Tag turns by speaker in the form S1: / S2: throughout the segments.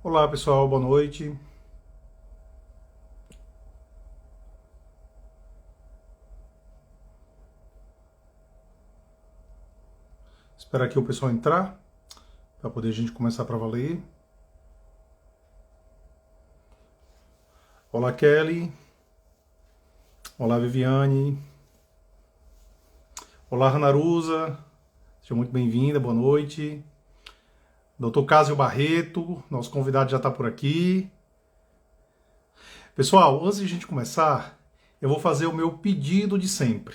S1: Olá pessoal, boa noite. Espero aqui o pessoal entrar para poder a gente começar para valer. Olá Kelly, olá Viviane, olá Ranarusa, seja muito bem-vinda, boa noite. Dr. Cásio Barreto, nosso convidado já está por aqui. Pessoal, antes de a gente começar, eu vou fazer o meu pedido de sempre.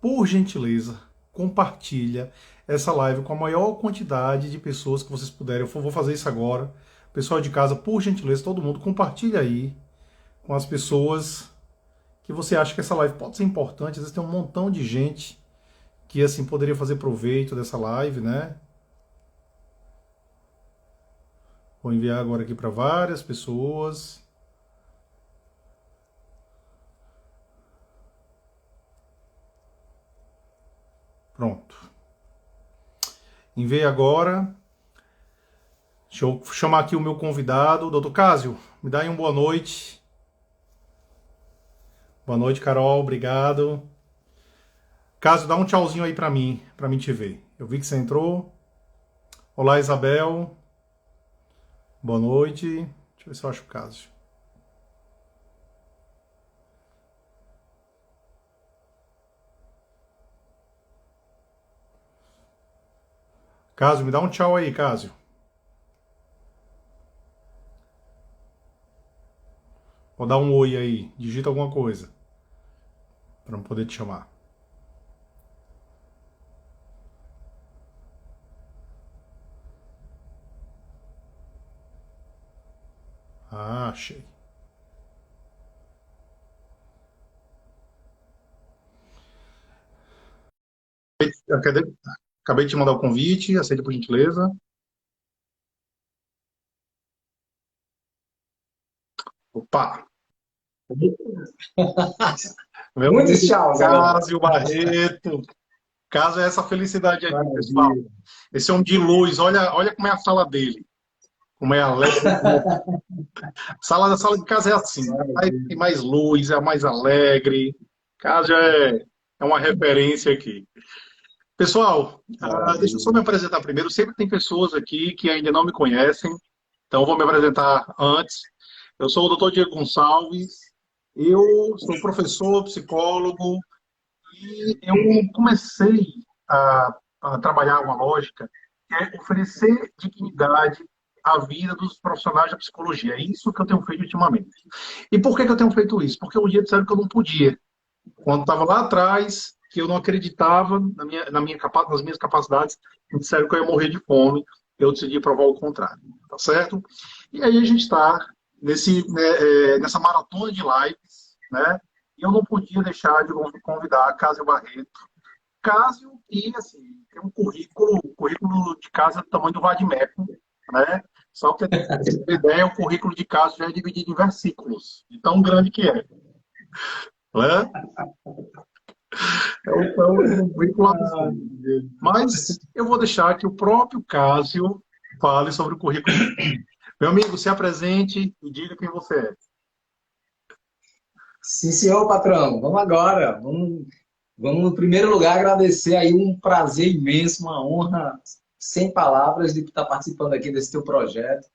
S1: Por gentileza, compartilha essa live com a maior quantidade de pessoas que vocês puderem. Eu vou fazer isso agora. Pessoal de casa, por gentileza, todo mundo compartilha aí com as pessoas que você acha que essa live pode ser importante. Às vezes tem um montão de gente que assim poderia fazer proveito dessa live, né? Vou enviar agora aqui para várias pessoas. Pronto. Enviei agora. Deixa eu chamar aqui o meu convidado, Dr. Cásio. Me dá aí uma boa noite. Boa noite, Carol. Obrigado. Cásio, dá um tchauzinho aí para mim te ver. Eu vi que você entrou. Olá, Isabel. Boa noite. Deixa eu ver se eu acho o Cásio. Cásio, me dá um tchau aí, Cásio. Ou dá um oi aí. Digita alguma coisa para eu poder te chamar. Ah, achei. Acabei acabei de te mandar o convite. Aceita por gentileza. Opa! Meu
S2: Muitos
S1: amigo
S2: tchauz agora.
S1: Cásio Barreto. Caso é essa felicidade aqui, pessoal.
S2: Maravilha.
S1: Esse é um de luz. Olha como é a sala dele. Como é alegre. Sala de casa é assim. Tem
S2: Maravilha.
S1: mais luz, é mais alegre. Caso é uma referência aqui. Pessoal, deixa eu só me
S2: Maravilha.
S1: apresentar primeiro. Sempre tem pessoas aqui que ainda não me conhecem, então eu vou me apresentar antes. Eu sou o Dr. Diego Gonçalves, eu sou professor, psicólogo, e eu comecei a trabalhar uma lógica que é oferecer dignidade à vida dos profissionais da psicologia. É isso que eu tenho feito ultimamente. E por que eu tenho feito isso? Porque um dia disseram que eu não podia. Quando estava lá atrás, que eu não acreditava nas minhas capacidades, me disseram que eu ia morrer de fome, eu decidi provar o contrário, tá certo? E aí a gente está nessa maratona de lives, né? E eu não podia deixar de convidar a Cásio Barreto. Cásio, que assim, tem um currículo de casa do tamanho do Vadimeco, né? Só para ter ideia, o currículo de Cásio já é dividido em versículos, de tão grande que é, né? É um currículo
S2: Ah,
S1: absurdo. Mas eu vou deixar que o próprio Cásio fale sobre o currículo dele. Meu amigo, se apresente e diga quem você é.
S2: sim, senhor patrão. Vamos agora. Vamos, no primeiro lugar, agradecer aí um prazer imenso, uma honra sem palavras de estar participando aqui desse teu projeto.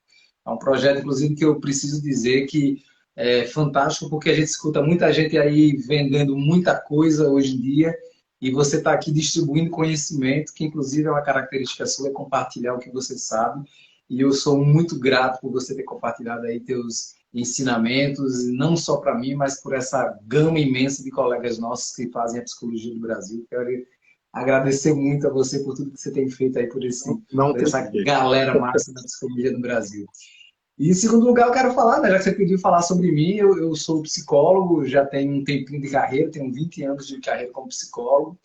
S2: É um projeto, inclusive, que eu preciso dizer que é fantástico, porque a gente escuta muita gente aí vendendo muita coisa hoje em dia, e você está aqui distribuindo conhecimento, que inclusive é uma característica sua, é compartilhar o que você sabe. E eu sou muito grato por você ter compartilhado aí teus ensinamentos, não só para mim, mas por essa gama imensa de colegas nossos que fazem a psicologia do Brasil. Quero agradecer muito a você por tudo que você tem feito aí
S1: Não
S2: por
S1: tem
S2: essa
S1: jeito.
S2: galera massa da psicologia do Brasil. E em segundo lugar, eu quero falar, né, já que você pediu falar sobre mim, eu sou psicólogo, já tenho um tempinho de carreira, tenho 20 anos de carreira como psicólogo,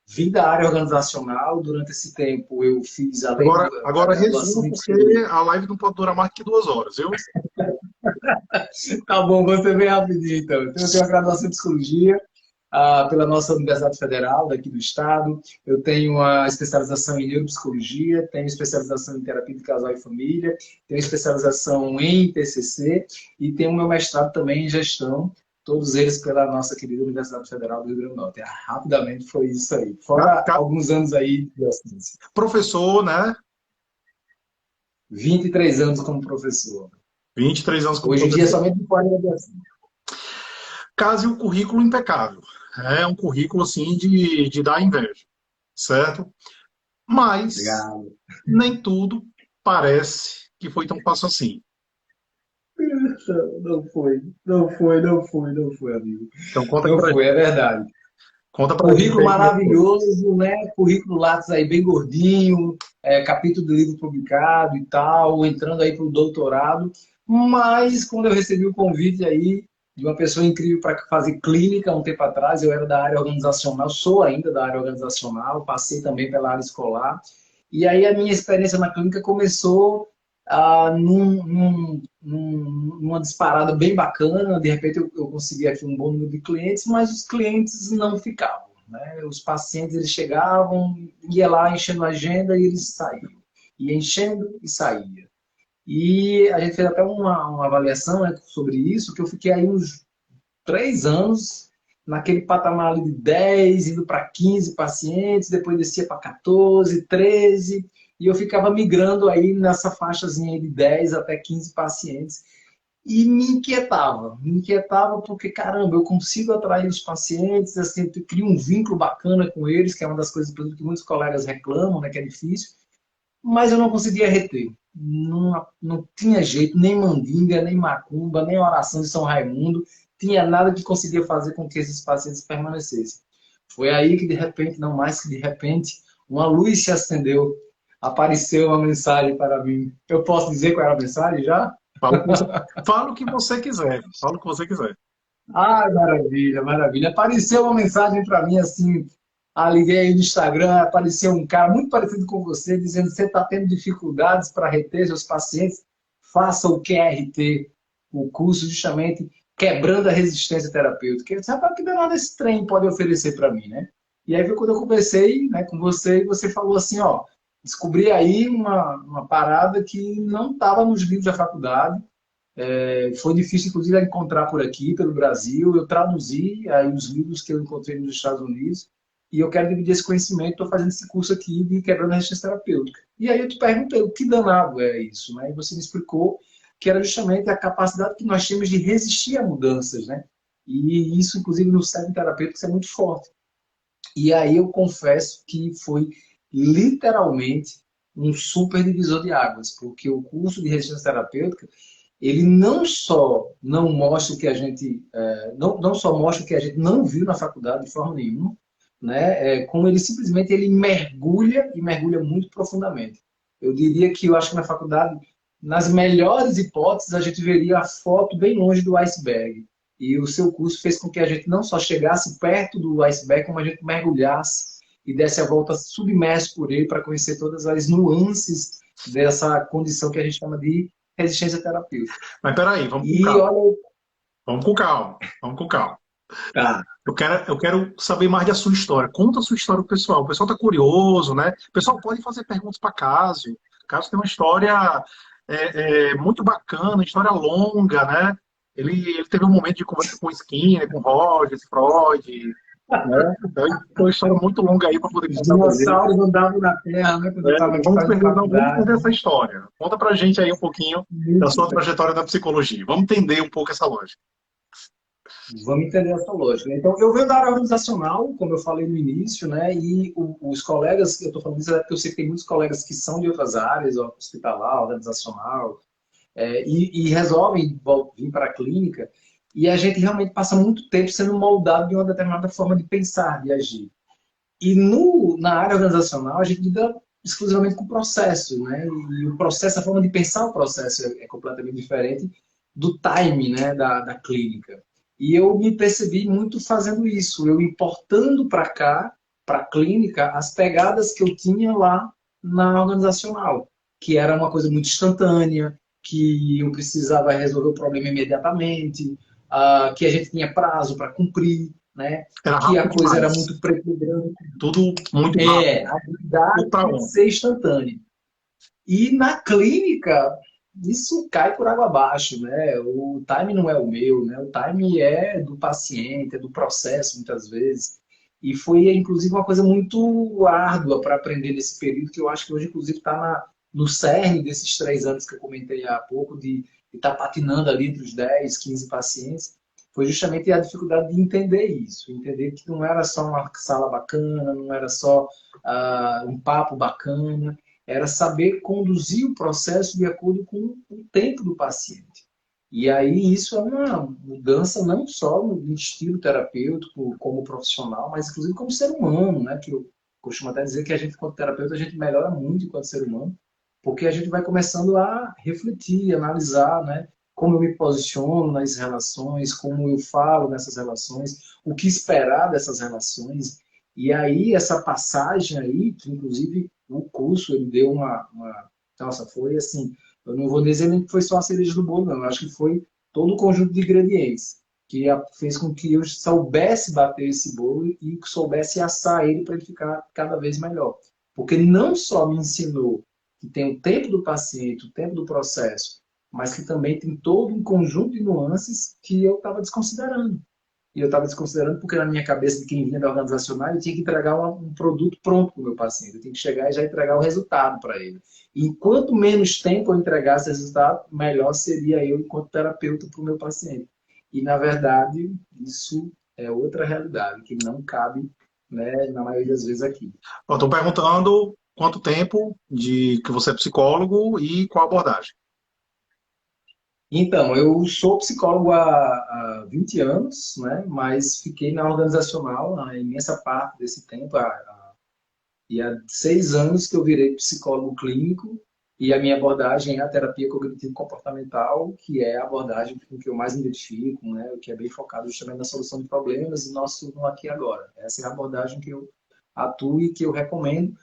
S2: vim da área organizacional, durante esse tempo eu fiz, além da
S1: Agora
S2: graduação
S1: resuma,
S2: em
S1: porque
S2: psicologia.
S1: a live não pode durar mais que 2 horas, viu?
S2: Tá bom, vou ser bem rapidinho então. Então, eu tenho a graduação em psicologia, pela nossa Universidade Federal daqui do estado. Eu tenho a especialização em neuropsicologia, tenho especialização em terapia de casal e família, tenho especialização em TCC e tenho o meu mestrado também em gestão, todos eles pela nossa querida Universidade Federal do Rio Grande do Norte. Rapidamente foi isso aí. Fora alguns anos aí de docência.
S1: Professor, né?
S2: 23 anos como professor.
S1: 23 anos como
S2: Hoje em
S1: professor.
S2: dia somente de pós-graduação.
S1: Case um currículo impecável. É um currículo, assim, de dar inveja, certo? Mas
S2: Obrigado.
S1: nem tudo parece que foi tão fácil assim.
S2: Não foi, não foi, não foi, não foi, amigo.
S1: Então conta
S2: Não
S1: pra
S2: foi, é verdade.
S1: conta pra gente
S2: Currículo
S1: aí como é que foi.
S2: maravilhoso, né? Currículo Lattes aí bem gordinho, capítulo do livro publicado e tal, entrando aí para o doutorado. Mas quando eu recebi o convite aí de uma pessoa incrível para fazer clínica um tempo atrás, eu era da área organizacional, sou ainda da área organizacional, passei também pela área escolar. E aí a minha experiência na clínica começou numa disparada bem bacana. De repente eu consegui aqui um bom número de clientes, mas os clientes não ficavam, né? Os pacientes eles chegavam, ia lá enchendo a agenda e eles saíam. Ia enchendo e saía. E a gente fez até uma avaliação, né, sobre isso, que eu fiquei aí uns 3 anos naquele patamar ali de 10, indo para 15 pacientes, depois descia para 14, 13, e eu ficava migrando aí nessa faixazinha de 10 até 15 pacientes. E me inquietava porque, caramba, eu consigo atrair os pacientes, assim, eu crio um vínculo bacana com eles, que é uma das coisas que muitos colegas reclamam, né, que é difícil, mas eu não conseguia reter. Não tinha jeito, nem mandinga, nem macumba, nem oração de São Raimundo, tinha nada que conseguia fazer com que esses pacientes permanecessem. Foi aí que, de repente, não mais que de repente, uma luz se acendeu, apareceu uma mensagem para mim. Eu posso dizer qual era a mensagem já?
S1: Fala o que você quiser. Fala o que você quiser.
S2: Ah, maravilha, maravilha. Apareceu uma mensagem para mim assim, liguei aí no Instagram, apareceu um cara muito parecido com você, dizendo que você está tendo dificuldades para reter seus pacientes, faça o QRT, o curso justamente quebrando a resistência terapêutica. Eu disse, rapaz, que danado esse trem pode oferecer para mim, né? E aí foi quando eu conversei, né, com você e você falou assim, ó, descobri aí uma parada que não estava nos livros da faculdade. Foi difícil, inclusive, encontrar por aqui, pelo Brasil. Eu traduzi aí os livros que eu encontrei nos Estados Unidos e eu quero dividir esse conhecimento. Estou fazendo esse curso aqui de quebrando a resistência terapêutica. E aí eu te perguntei, o que danado é isso? Né? E você me explicou que era justamente a capacidade que nós temos de resistir a mudanças, né? E isso, inclusive, no setting terapêutico, é muito forte. E aí eu confesso que foi literalmente um super divisor de águas, porque o curso de resistência terapêutica ele não só não mostra o que a gente não só mostra o que a gente não viu na faculdade de forma nenhuma, né? Como ele simplesmente ele mergulha e mergulha muito profundamente. Eu diria que eu acho que na faculdade, nas melhores hipóteses, a gente veria a foto bem longe do iceberg. E o seu curso fez com que a gente não só chegasse perto do iceberg, como a gente mergulhasse e desse a volta submerso por ele para conhecer todas as nuances dessa condição que a gente chama de resistência terapêutica.
S1: Mas peraí, vamos com
S2: E
S1: calma.
S2: olha.
S1: Vamos com calma. Vamos com calma.
S2: Tá.
S1: Eu quero saber mais da sua história. Conta a sua história pro pessoal. O pessoal está curioso, né? O pessoal pode fazer perguntas para Cássio. Cássio tem uma história muito bacana, uma história longa, né? Ele teve um momento de conversa com Skinner, com Rogers, Freud, né? Então, ele tem uma história muito longa aí para poder
S2: Os
S1: contar para gente.
S2: dinossauros andavam na Terra, né? Quando eu estava aqui
S1: Vamos
S2: fazendo
S1: perder, não, vamos
S2: faculdade.
S1: entender essa história. Conta pra gente aí um pouquinho da sua trajetória na psicologia. Vamos entender um pouco essa lógica.
S2: Vamos entender essa lógica. Então, eu venho da área organizacional, como eu falei no início, né? E os colegas, que eu estou falando isso é porque eu sei que tem muitos colegas que são de outras áreas, hospitalar, organizacional, e resolvem vir para a clínica, e a gente realmente passa muito tempo sendo moldado de uma determinada forma de pensar, de agir. E na área organizacional, a gente lida exclusivamente com o processo, né? E o processo, a forma de pensar o processo é completamente diferente do time, né, da clínica. E eu me percebi muito fazendo isso, eu importando para cá, para a clínica, as pegadas que eu tinha lá na organizacional, que era uma coisa muito instantânea, que eu precisava resolver o problema imediatamente, que a gente tinha prazo para cumprir, né?
S1: Era
S2: Que a
S1: rápido
S2: coisa era
S1: demais.
S2: muito preto e branco.
S1: Tudo muito rápido.
S2: É, a habilidade
S1: Tudo para
S2: tinha que
S1: um.
S2: ser instantânea. E na clínica, isso cai por água abaixo, né? O time não é o meu, né? O time é do paciente, é do processo, muitas vezes. E foi, inclusive, uma coisa muito árdua para aprender nesse período, que eu acho que hoje, inclusive, está no cerne desses 3 anos que eu comentei há pouco, de estar patinando ali entre os 10, 15 pacientes. Foi justamente a dificuldade de entender isso, entender que não era só uma sala bacana, não era só um papo bacana, era saber conduzir o processo de acordo com o tempo do paciente. E aí isso é uma mudança não só no estilo terapêutico, como profissional, mas inclusive como ser humano, né? Que eu costumo até dizer que a gente, enquanto terapeuta, a gente melhora muito enquanto ser humano, porque a gente vai começando a refletir, analisar, né? Como eu me posiciono nas relações, como eu falo nessas relações, o que esperar dessas relações. E aí, essa passagem aí, que inclusive o curso, ele deu Nossa, foi assim, eu não vou dizer nem que foi só a cereja do bolo, não. Eu acho que foi todo o conjunto de ingredientes que fez com que eu soubesse bater esse bolo e soubesse assar ele para ele ficar cada vez melhor. Porque não só me ensinou que tem o tempo do paciente, o tempo do processo, mas que também tem todo um conjunto de nuances que eu estava desconsiderando. E eu estava desconsiderando porque na minha cabeça de quem vinha da organizacional, eu tinha que entregar um produto pronto para o meu paciente. Eu tinha que chegar e já entregar o resultado para ele. E quanto menos tempo eu entregasse esse resultado, melhor seria eu enquanto terapeuta para o meu paciente. E, na verdade, isso é outra realidade, que não cabe, né, na maioria das vezes aqui.
S1: Estou perguntando quanto tempo de que você é psicólogo e qual abordagem.
S2: Então, eu sou psicólogo há 20 anos, né, mas fiquei na organizacional a imensa parte desse tempo, e há 6 anos que eu virei psicólogo clínico e a minha abordagem é a terapia cognitivo-comportamental, que é a abordagem com que eu mais me identifico, né? Que é bem focado justamente na solução de problemas e nosso no aqui e agora. Essa é a abordagem que eu atuo e que eu recomendo,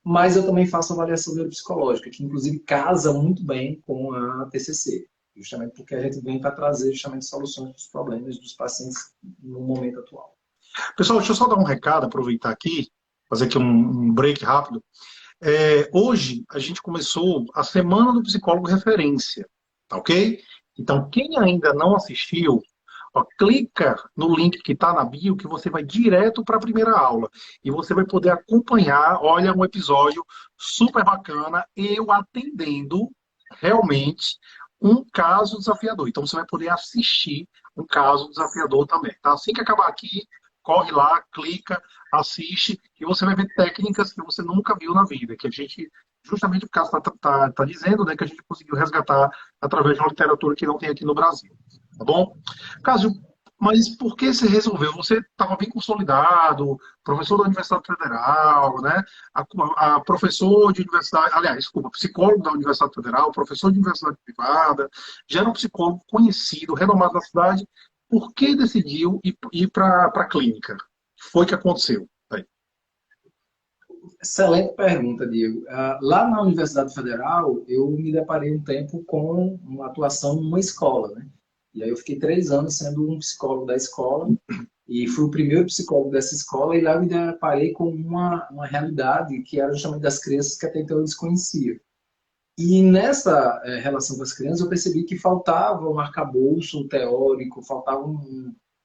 S2: mas eu também faço avaliação neuropsicológica, que inclusive casa muito bem com a TCC, justamente porque a gente vem para trazer justamente soluções para os problemas dos pacientes no momento atual.
S1: Pessoal, deixa eu só dar um recado, aproveitar aqui, fazer aqui um break rápido. Hoje a gente começou a Semana do Psicólogo Referência, tá ok? Então, quem ainda não assistiu, ó, clica no link que está na bio que você vai direto para a primeira aula e você vai poder acompanhar, olha, um episódio super bacana, eu atendendo realmente um caso desafiador. Então, você vai poder assistir um caso desafiador também, tá? Assim que acabar aqui, corre lá, clica, assiste e você vai ver técnicas que você nunca viu na vida, que a gente, justamente por causa tá dizendo, né, que a gente conseguiu resgatar através de uma literatura que não tem aqui no Brasil, tá bom? Cássio, mas por que você resolveu? Você estava bem consolidado, professor da Universidade Federal, né? A professor de universidade, aliás, desculpa, psicólogo da Universidade Federal, professor de universidade privada, já era um psicólogo conhecido, renomado na cidade. Por que decidiu ir para a clínica? Foi que aconteceu? Aí.
S2: Excelente pergunta, Diego. Lá na Universidade Federal, eu me deparei um tempo com uma atuação numa escola, né? E aí eu fiquei 3 anos sendo um psicólogo da escola e fui o primeiro psicólogo dessa escola e lá eu me deparei com uma realidade que era justamente das crianças que até então eu desconhecia. E nessa relação com as crianças, eu percebi que faltava um arcabouço teórico, faltava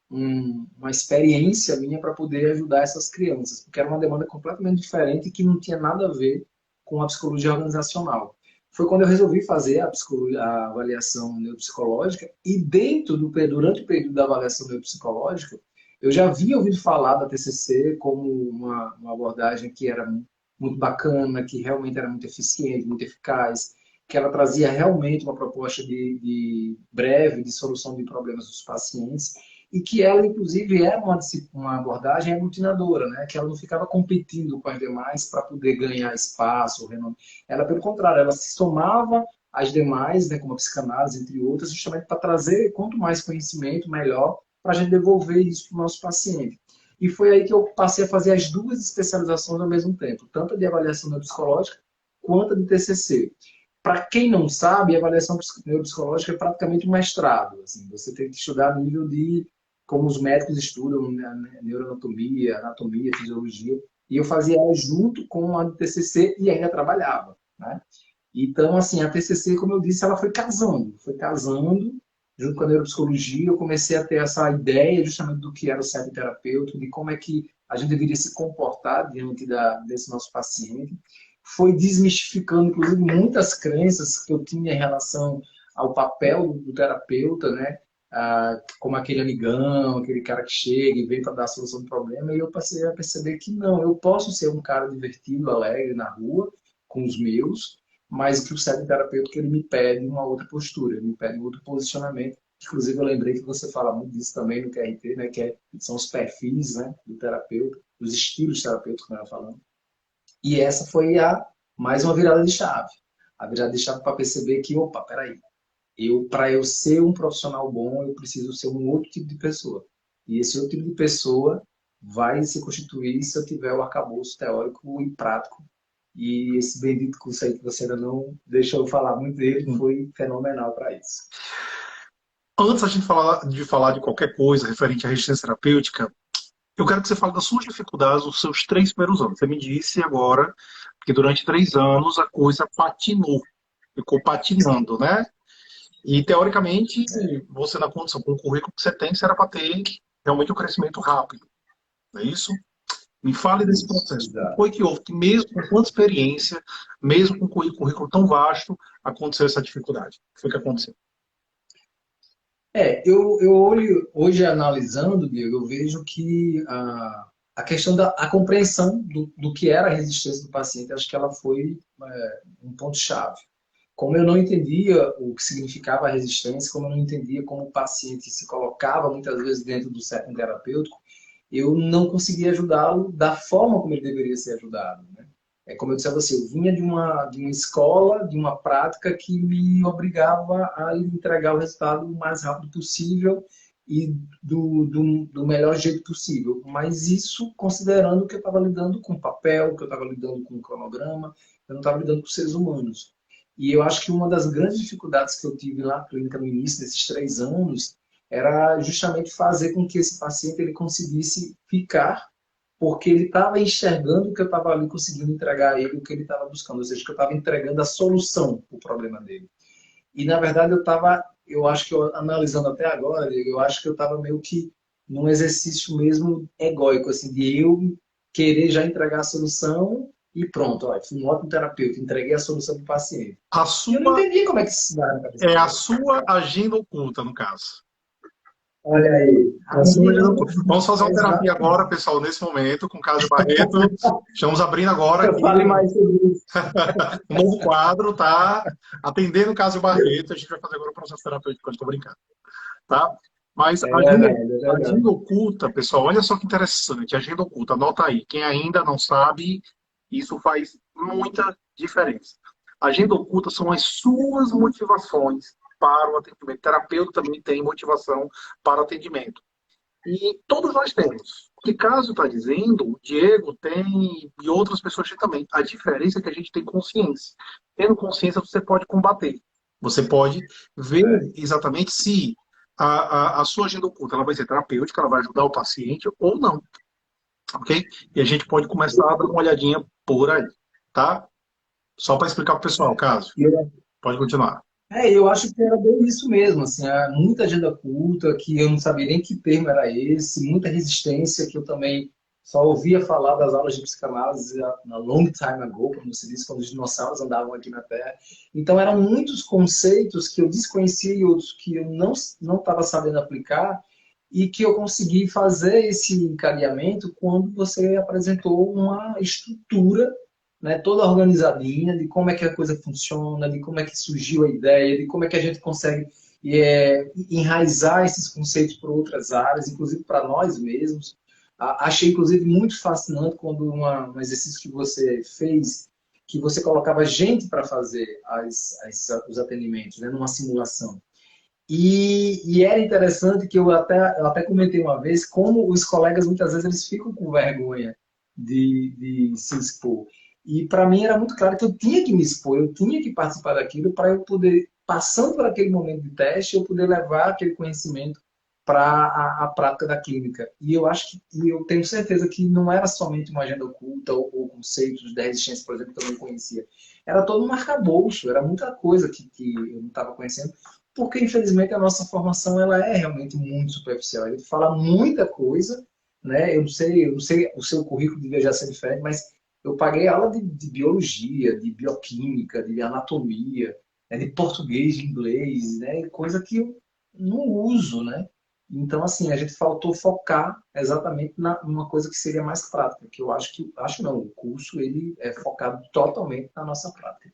S2: uma experiência minha para poder ajudar essas crianças, porque era uma demanda completamente diferente e que não tinha nada a ver com a psicologia organizacional. Foi quando eu resolvi fazer a avaliação neuropsicológica e durante o período da avaliação neuropsicológica, eu já havia ouvido falar da TCC como uma abordagem que era muito bacana, que realmente era muito eficiente, muito eficaz, que ela trazia realmente uma proposta de breve de solução de problemas dos pacientes e que ela, inclusive, era uma abordagem aglutinadora, né? Que ela não ficava competindo com as demais para poder ganhar espaço, renome. Ela, pelo contrário, ela se somava às demais, né, como a psicanálise, entre outras, justamente para trazer, quanto mais conhecimento, melhor, para a gente devolver isso para o nosso paciente. E foi aí que eu passei a fazer as duas especializações ao mesmo tempo, tanto a de avaliação neuropsicológica quanto a de TCC. Para quem não sabe, a avaliação neuropsicológica é praticamente um mestrado. Assim, você tem que estudar a nível de como os médicos estudam neuroanatomia, anatomia, fisiologia, e eu fazia ela junto com a do TCC e ainda trabalhava, né? Então, assim, a TCC, como eu disse, ela foi casando, junto com a neuropsicologia, eu comecei a ter essa ideia justamente do que era o CEP terapêutico, de como é que a gente deveria se comportar diante desse nosso paciente. Foi desmistificando, inclusive, muitas crenças que eu tinha em relação ao papel do terapeuta, né? Como aquele amigão, aquele cara que chega e vem para dar a solução do problema, e eu passei a perceber que não, eu posso ser um cara divertido, alegre na rua, com os meus, mas que o cérebro terapêutico ele me pede uma outra postura, ele me pede um outro posicionamento. Inclusive, eu lembrei que você fala muito disso também no QRT, né, são os perfis, né, do terapeuta, os estilos terapêuticos que nós falamos. E essa foi mais uma virada de chave. A virada de chave para perceber que, opa, peraí, para eu ser um profissional bom, eu preciso ser um outro tipo de pessoa. E esse outro tipo de pessoa vai se constituir se eu tiver o arcabouço teórico e prático. E esse bendito curso aí que você ainda não deixou eu falar muito dele foi fenomenal para isso.
S1: Antes de falar de qualquer coisa referente à resistência terapêutica, eu quero que você fale das suas dificuldades nos seus 3 primeiros anos. Você me disse agora que durante 3 anos a coisa patinou, ficou patinando, né? E, teoricamente, você na condição, com o currículo que você tem, você era para ter realmente um crescimento rápido, não é isso? Me fale desse processo. O que foi que houve? Que mesmo com tanta experiência, mesmo com um currículo tão vasto, aconteceu essa dificuldade? O que foi que aconteceu?
S2: Eu hoje analisando, Diego, eu vejo que a questão a compreensão do que era a resistência do paciente, acho que ela foi um ponto-chave. Como eu não entendia o que significava a resistência, como eu não entendia como o paciente se colocava muitas vezes dentro do setting terapêutico, eu não conseguia ajudá-lo da forma como ele deveria ser ajudado, né? É como eu disse a você, eu vinha de uma escola, de uma prática que me obrigava a entregar o resultado o mais rápido possível e do melhor jeito possível. Mas isso considerando que eu estava lidando com papel, que eu estava lidando com cronograma, eu não estava lidando com seres humanos. E eu acho que uma das grandes dificuldades que eu tive lá na clínica no início desses 3 anos era justamente fazer com que esse paciente ele conseguisse ficar, porque ele estava enxergando que eu estava ali conseguindo entregar a ele o que ele estava buscando, ou seja, que eu estava entregando a solução para o problema dele. E, na verdade, eu acho que analisando até agora, eu acho que eu estava meio que num exercício mesmo egóico, assim, de eu querer já entregar a solução e pronto, ó, fui um ótimo terapeuta, entreguei a solução para o paciente.
S1: Eu
S2: não entendi como é que isso se dá na cabeça
S1: É a
S2: dele.
S1: sua agenda oculta, no caso.
S2: Olha aí.
S1: Vamos fazer uma terapia agora, pessoal, nesse momento, com o Cássio Barreto. Estamos abrindo agora aqui
S2: Fale mais sobre isso.
S1: um novo quadro, tá? Atendendo o Cássio Barreto, a gente vai fazer agora o processo terapêutico, eu estou brincando. Tá? Mas a agenda oculta, pessoal, olha só que interessante, agenda oculta, anota aí. Quem ainda não sabe, isso faz muita diferença. Agenda oculta são as suas motivações para o atendimento. O terapeuta também tem motivação para o atendimento. E todos nós temos. O que Cássio está dizendo, o Diego tem e outras pessoas têm também. A diferença é que a gente tem consciência. Tendo consciência, você pode combater. Você pode ver exatamente se a sua agenda oculta ela vai ser terapêutica, ela vai ajudar o paciente ou não. Ok? E a gente pode começar a dar uma olhadinha por aí. Tá? Só para explicar para o pessoal, Cássio. Pode continuar.
S2: Eu acho que era bem isso mesmo, assim, muita agenda oculta, que eu não sabia nem que termo era esse, muita resistência, que eu também só ouvia falar das aulas de psicanálise a long time ago, como se diz, quando os dinossauros andavam aqui na Terra. Então, eram muitos conceitos que eu desconhecia e outros que eu não estava sabendo aplicar e que eu consegui fazer esse encadeamento quando você apresentou uma estrutura, né, toda organizadinha, de como é que a coisa funciona, de como é que surgiu a ideia, de como é que a gente consegue enraizar esses conceitos para outras áreas, inclusive para nós mesmos. Achei, inclusive, muito fascinante quando um exercício que você fez, que você colocava gente para fazer os atendimentos, né, numa simulação. E era interessante que eu até comentei uma vez como os colegas, muitas vezes, eles ficam com vergonha de se expor. E para mim era muito claro que eu tinha que me expor, eu tinha que participar daquilo para eu poder, passando por aquele momento de teste, eu poder levar aquele conhecimento para a prática da clínica. E eu acho que, e eu tenho certeza que não era somente uma agenda oculta ou conceitos da resistência, por exemplo, que eu não conhecia. Era todo um arcabouço, era muita coisa que eu não estava conhecendo, porque infelizmente a nossa formação ela é realmente muito superficial. Ele fala muita coisa, né? Eu não sei o seu currículo devia já ser diferente, mas eu paguei aula de biologia, de bioquímica, de anatomia, né? De português, de inglês, né? Coisa que eu não uso, né? Então, assim, a gente faltou focar exatamente numa coisa que seria mais prática, que eu acho que, acho não, o curso ele é focado totalmente na nossa prática.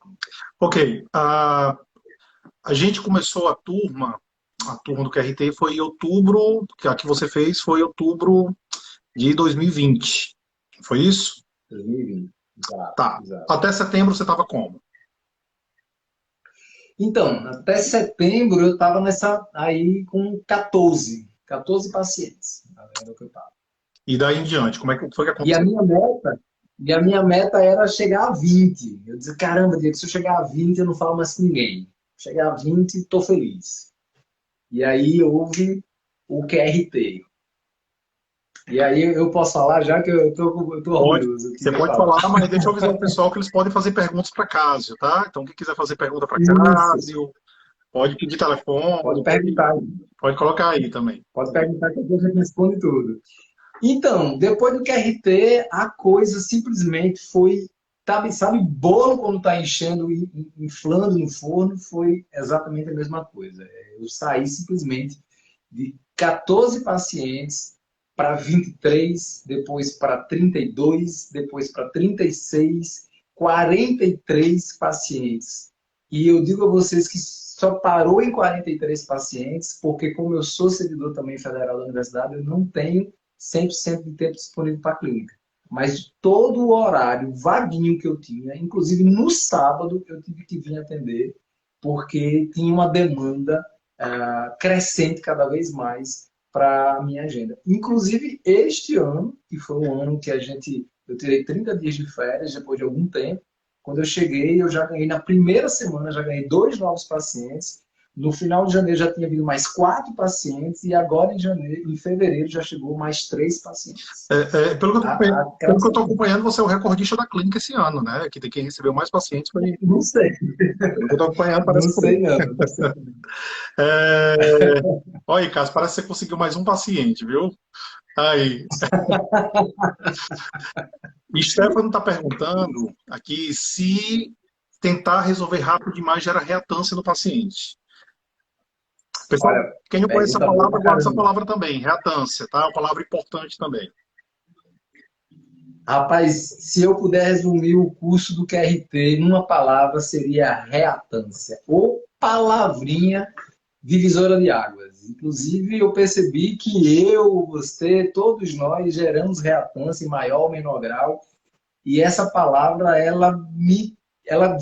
S1: Ok. A gente começou a turma do QRT foi em outubro, que a que você fez foi em outubro de 2020. Foi isso?
S2: 2020. Exato,
S1: Tá.
S2: exato.
S1: Até setembro você estava como?
S2: Então, até setembro eu estava nessa aí com 14 pacientes. Tá vendo o que eu tava?
S1: E daí em diante, como é que foi que
S2: E a
S1: aconteceu?
S2: minha meta, e a minha meta era chegar a 20. Eu disse, caramba, Diego, se eu chegar a 20, eu não falo mais com ninguém. Chegar a 20, estou feliz. E aí houve o QRT. E aí eu posso falar já que eu tô
S1: Pode,
S2: orgulhoso, eu
S1: você
S2: queria
S1: pode
S2: falar.
S1: falar, mas deixa eu avisar o pessoal que eles podem fazer perguntas para Cássio, tá? Então, quem quiser fazer pergunta para
S2: Isso,
S1: Cássio, pode pedir
S2: pode
S1: telefone,
S2: perguntar.
S1: pode colocar aí também.
S2: Pode perguntar que a gente responde tudo. Então, depois do QRT, a coisa simplesmente foi, sabe bolo quando está enchendo e inflando no forno, foi exatamente a mesma coisa. Eu saí simplesmente de 14 pacientes para 23, depois para 32, depois para 36, 43 pacientes. E eu digo a vocês que só parou em 43 pacientes, porque como eu sou servidor também federal da universidade, eu não tenho 100% de tempo disponível para a clínica. Mas todo o horário vaguinho que eu tinha, inclusive no sábado, eu tive que vir atender, porque tinha uma demanda crescente cada vez mais para a minha agenda. Inclusive, este ano, que foi um ano que eu tirei 30 dias de férias depois de algum tempo, quando eu cheguei, eu já ganhei, na primeira semana, já ganhei 2 novos pacientes. No final de janeiro já tinha vindo mais 4 pacientes e agora em fevereiro já chegou mais 3 pacientes.
S1: Pelo que eu estou acompanhando, você é o recordista da clínica esse ano, né? Que tem quem recebeu mais pacientes foi.
S2: Não sei,
S1: Pelo que eu estou acompanhando,
S2: não
S1: parece que foi.
S2: sei não. Não sei.
S1: É... Olha aí, Cássio, parece que você conseguiu mais um paciente, viu? Aí. E Stefano está perguntando aqui se tentar resolver rápido demais gera reatância no paciente. Pessoal,
S2: Olha,
S1: quem não conhece essa
S2: pergunta boa
S1: palavra,
S2: pra
S1: guarda essa
S2: caramba.
S1: palavra também, reatância, tá? É uma palavra importante também.
S2: Rapaz, se eu puder resumir o curso do QRT numa palavra, seria reatância, ou palavrinha divisora de águas. Inclusive, eu percebi que eu, você, todos nós geramos reatância em maior ou menor grau, e essa palavra, ela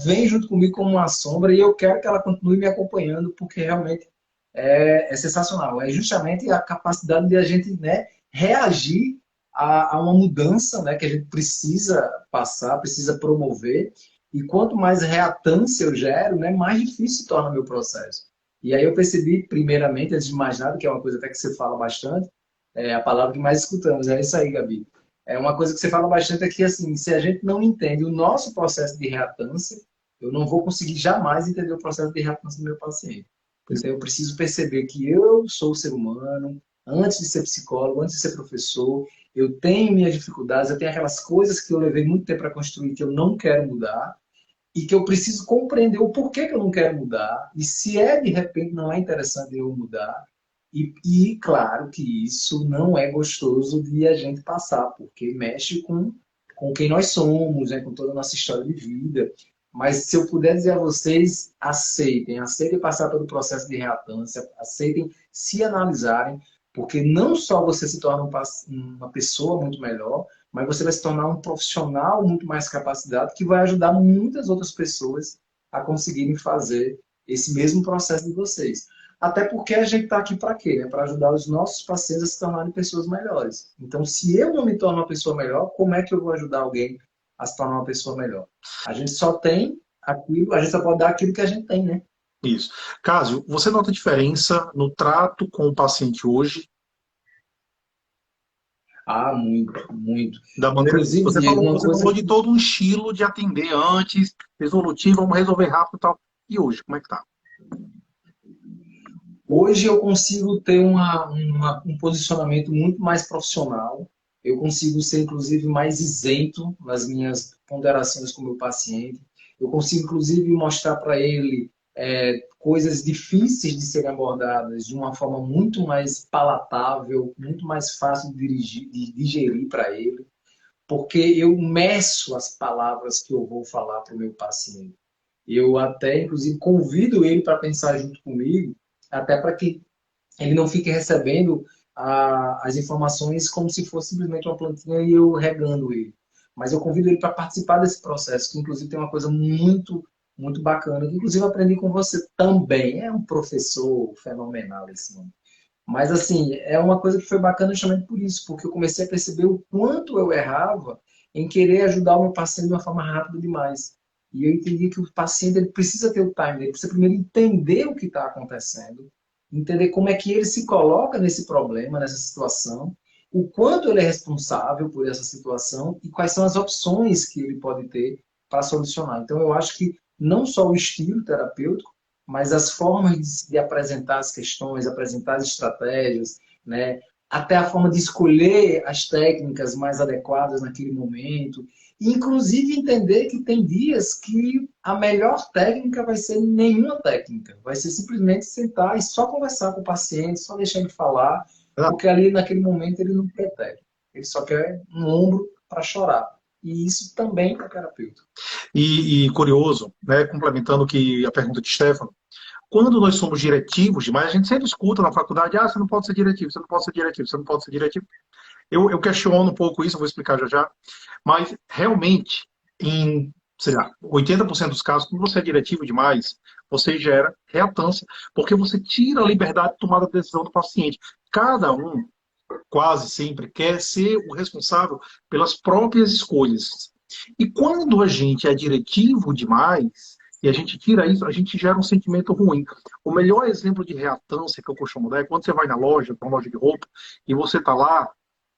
S2: vem junto comigo como uma sombra, e eu quero que ela continue me acompanhando, porque realmente é sensacional. É justamente a capacidade de a gente, né, reagir a uma mudança, né, que a gente precisa passar, precisa promover. E quanto mais reatância eu gero, né, mais difícil se torna o meu processo. E aí eu percebi, primeiramente, antes de mais nada, que é uma coisa até que você fala bastante, é a palavra que mais escutamos, é isso aí, Gabi. É uma coisa que você fala bastante é que, assim, se a gente não entende o nosso processo de reatância, eu não vou conseguir jamais entender o processo de reatância do meu paciente. Então, eu preciso perceber que eu sou ser humano, antes de ser psicólogo, antes de ser professor, eu tenho minhas dificuldades, eu tenho aquelas coisas que eu levei muito tempo para construir que eu não quero mudar e que eu preciso compreender o porquê que eu não quero mudar e se é, de repente, não é interessante eu mudar. Claro que isso não é gostoso de a gente passar, porque mexe com quem nós somos, né, com toda a nossa história de vida. Mas se eu puder dizer a vocês, aceitem passar pelo processo de reatância, aceitem se analisarem, porque não só você se torna uma pessoa muito melhor, mas você vai se tornar um profissional muito mais capacitado que vai ajudar muitas outras pessoas a conseguirem fazer esse mesmo processo de vocês. Até porque a gente está aqui para quê? Né? Para ajudar os nossos pacientes a se tornarem pessoas melhores. Então, se eu não me torno uma pessoa melhor, como é que eu vou ajudar alguém a se tornar uma pessoa melhor? A gente só tem aquilo, a gente só pode dar aquilo que a gente tem, né?
S1: Isso. Cásio, você nota diferença no trato com o paciente hoje,
S2: Ah, muito, muito.
S1: da maneira.
S2: Inclusive,
S1: Você
S2: Diego,
S1: falou,
S2: uma
S1: você
S2: coisa
S1: falou de
S2: que
S1: todo um estilo de atender antes, resolutivo, vamos resolver rápido e tal. E hoje, como é que tá?
S2: hoje eu consigo ter um posicionamento muito mais profissional. Eu consigo ser, inclusive, mais isento nas minhas ponderações com o meu paciente. Eu consigo, inclusive, mostrar para ele coisas difíceis de serem abordadas de uma forma muito mais palatável, muito mais fácil de digerir para ele, porque eu meço as palavras que eu vou falar para o meu paciente. Eu até, inclusive, convido ele para pensar junto comigo, até para que ele não fique recebendo as informações como se fosse simplesmente uma plantinha e eu regando ele. Mas eu convido ele para participar desse processo, que inclusive tem uma coisa muito, muito bacana, que inclusive eu aprendi com você também. É um professor fenomenal esse homem. Mas, assim, é uma coisa que foi bacana justamente por isso, porque eu comecei a perceber o quanto eu errava em querer ajudar o meu paciente de uma forma rápida demais. E eu entendi que o paciente ele precisa ter o time, ele precisa primeiro entender o que está acontecendo, entender como é que ele se coloca nesse problema, nessa situação, o quanto ele é responsável por essa situação e quais são as opções que ele pode ter para solucionar. Então, eu acho que não só o estilo terapêutico, mas as formas de apresentar as questões, apresentar as estratégias, né? Até a forma de escolher as técnicas mais adequadas naquele momento, e inclusive entender que tem dias que a melhor técnica vai ser nenhuma técnica, vai ser simplesmente sentar e só conversar com o paciente, só deixar ele falar, porque ali naquele momento ele não quer técnica, ele só quer um ombro para chorar. E isso também é terapeuta.
S1: E curioso, né, complementando que a pergunta de Stefano, quando nós somos diretivos demais, a gente sempre escuta na faculdade, você não pode ser diretivo, você não pode ser diretivo, você não pode ser diretivo. Eu questiono um pouco isso, eu vou explicar já já, mas realmente, em, sei lá, 80% dos casos, quando você é diretivo demais, você gera reatância, porque você tira a liberdade de tomada de decisão do paciente. Cada um, quase sempre, quer ser o responsável pelas próprias escolhas. E quando a gente é diretivo demais, e a gente tira isso, a gente gera um sentimento ruim. O melhor exemplo de reatância que eu costumo dar é quando você vai na loja, uma loja de roupa, e você está lá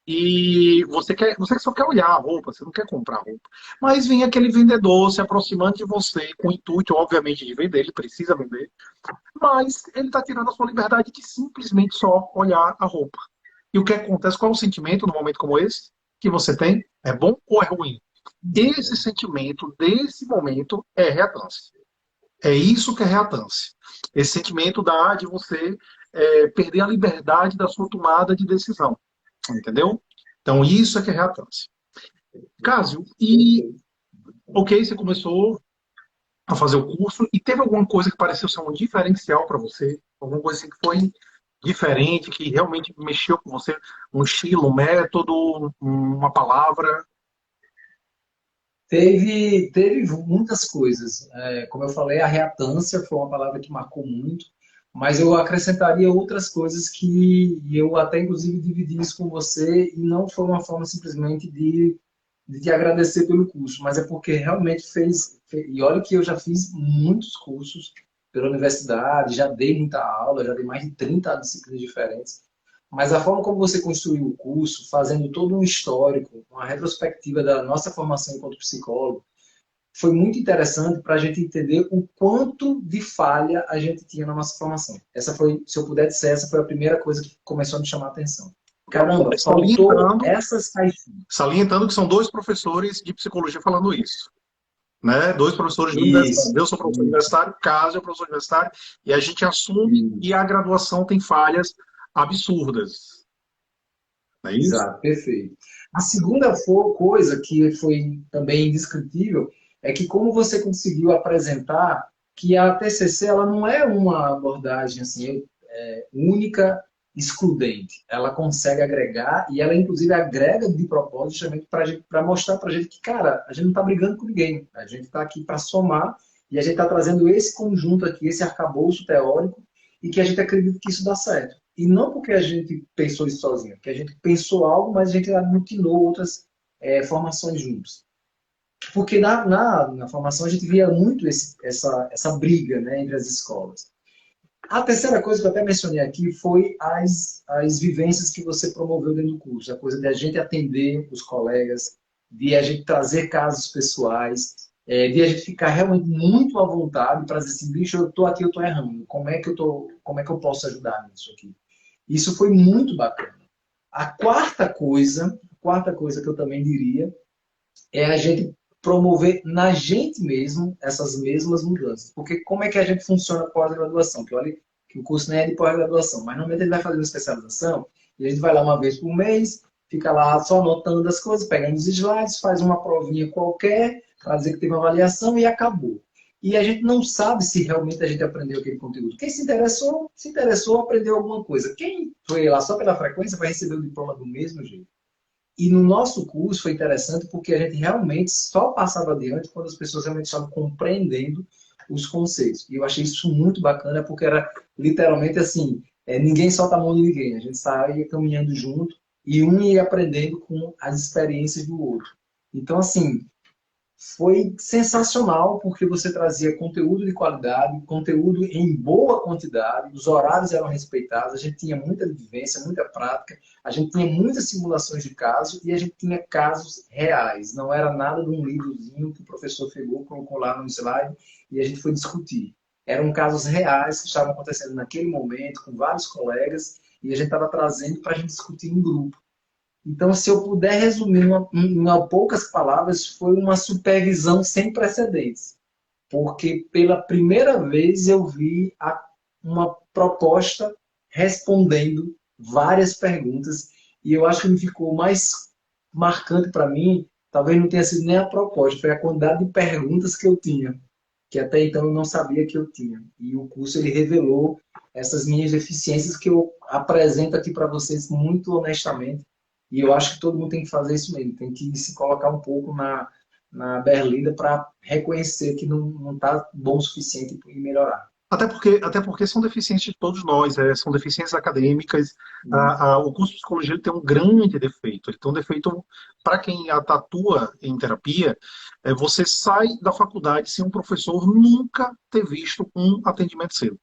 S1: e você só quer olhar a roupa, você não quer comprar a roupa. Mas vem aquele vendedor se aproximando de você com o intuito, obviamente, de vender, ele precisa vender, mas ele está tirando a sua liberdade de simplesmente só olhar a roupa. E o que acontece? Qual é o sentimento num momento como esse que você tem? É bom ou é ruim? Esse sentimento, desse momento, é reatância. É isso que é reatância. Esse sentimento dá de você perder a liberdade da sua tomada de decisão. Entendeu? Então, isso é que é reatância. Cásio, e ok, você começou a fazer o curso e teve alguma coisa que pareceu ser um diferencial para você? Alguma coisa assim que foi diferente, que realmente mexeu com você? Um estilo, um método, uma palavra?
S2: Teve muitas coisas. Como eu falei, a reatância foi uma palavra que marcou muito, mas eu acrescentaria outras coisas que eu até, inclusive, dividi isso com você, e não foi uma forma simplesmente de te agradecer pelo curso, mas é porque realmente e olha que eu já fiz muitos cursos pela universidade, já dei muita aula, já dei mais de 30 disciplinas diferentes, mas a forma como você construiu o curso, fazendo todo um histórico, uma retrospectiva da nossa formação enquanto psicólogo, foi muito interessante para a gente entender o quanto de falha a gente tinha na nossa formação. Essa foi, se eu puder dizer, essa foi a primeira coisa que começou a me chamar a atenção. Caramba, faltou
S1: Salientando,
S2: essas caixinhas.
S1: salientando que são dois professores de psicologia falando isso. Né? Dois professores de universidade.
S2: Isso,
S1: Eu sou professor universitário, Cássio é professor universitário, e a gente assume que
S2: isso.
S1: a graduação tem falhas absurdas. Não é isso?
S2: Exato, perfeito. A segunda coisa que foi também indescritível é que como você conseguiu apresentar que a TCC ela não é uma abordagem assim única, excludente. Ela consegue agregar e ela inclusive agrega de propósito justamente para mostrar para a gente que, cara, a gente não está brigando com ninguém. A gente está aqui para somar e a gente está trazendo esse conjunto aqui, esse arcabouço teórico e que a gente acredita que isso dá certo. E não porque a gente pensou isso sozinho, porque a gente pensou algo, mas a gente aglutinou outras formações juntos. Porque na formação a gente via muito essa briga, né, entre as escolas. A terceira coisa que eu até mencionei aqui foi as vivências que você promoveu dentro do curso. A coisa de a gente atender os colegas, de a gente trazer casos pessoais, de a gente ficar realmente muito à vontade para dizer assim, bicho, eu estou aqui, eu estou errando. Como é que eu posso ajudar nisso aqui? Isso foi muito bacana. A quarta coisa que eu também diria é a gente promover na gente mesmo essas mesmas mudanças. Porque como é que a gente funciona pós-graduação? Que olha que o curso nem é de pós-graduação, mas normalmente ele vai fazer uma especialização e a gente vai lá uma vez por mês, fica lá só anotando as coisas, pegando os slides, faz uma provinha qualquer, para dizer que teve uma avaliação e acabou. E a gente não sabe se realmente a gente aprendeu aquele conteúdo. Quem se interessou, aprendeu alguma coisa. Quem foi lá só pela frequência vai receber o diploma do mesmo jeito. E no nosso curso foi interessante porque a gente realmente só passava adiante quando as pessoas realmente estavam compreendendo os conceitos. E eu achei isso muito bacana porque era literalmente assim, ninguém solta a mão de ninguém. A gente saía caminhando junto e um ia aprendendo com as experiências do outro. Então, assim, foi sensacional porque você trazia conteúdo de qualidade, conteúdo em boa quantidade, os horários eram respeitados, a gente tinha muita vivência, muita prática, a gente tinha muitas simulações de casos e a gente tinha casos reais. Não era nada de um livrozinho que o professor pegou, colocou lá no slide e a gente foi discutir. Eram casos reais que estavam acontecendo naquele momento, com vários colegas, e a gente estava trazendo para a gente discutir em grupo. Então, se eu puder resumir em poucas palavras, foi uma supervisão sem precedentes. Porque pela primeira vez eu vi uma proposta respondendo várias perguntas. E eu acho que me ficou mais marcante para mim, talvez não tenha sido nem a proposta, foi a quantidade de perguntas que eu tinha, que até então eu não sabia que eu tinha. E o curso ele revelou essas minhas deficiências que eu apresento aqui para vocês muito honestamente. E eu acho que todo mundo tem que fazer isso mesmo, tem que se colocar um pouco na berlinda para reconhecer que não está bom o suficiente e melhorar.
S1: Até porque são deficiências de todos nós, são deficiências acadêmicas. O curso de psicologia ele tem um grande defeito. Ele tem um defeito para quem atua em terapia. Você sai da faculdade sem um professor nunca ter visto um atendimento seu.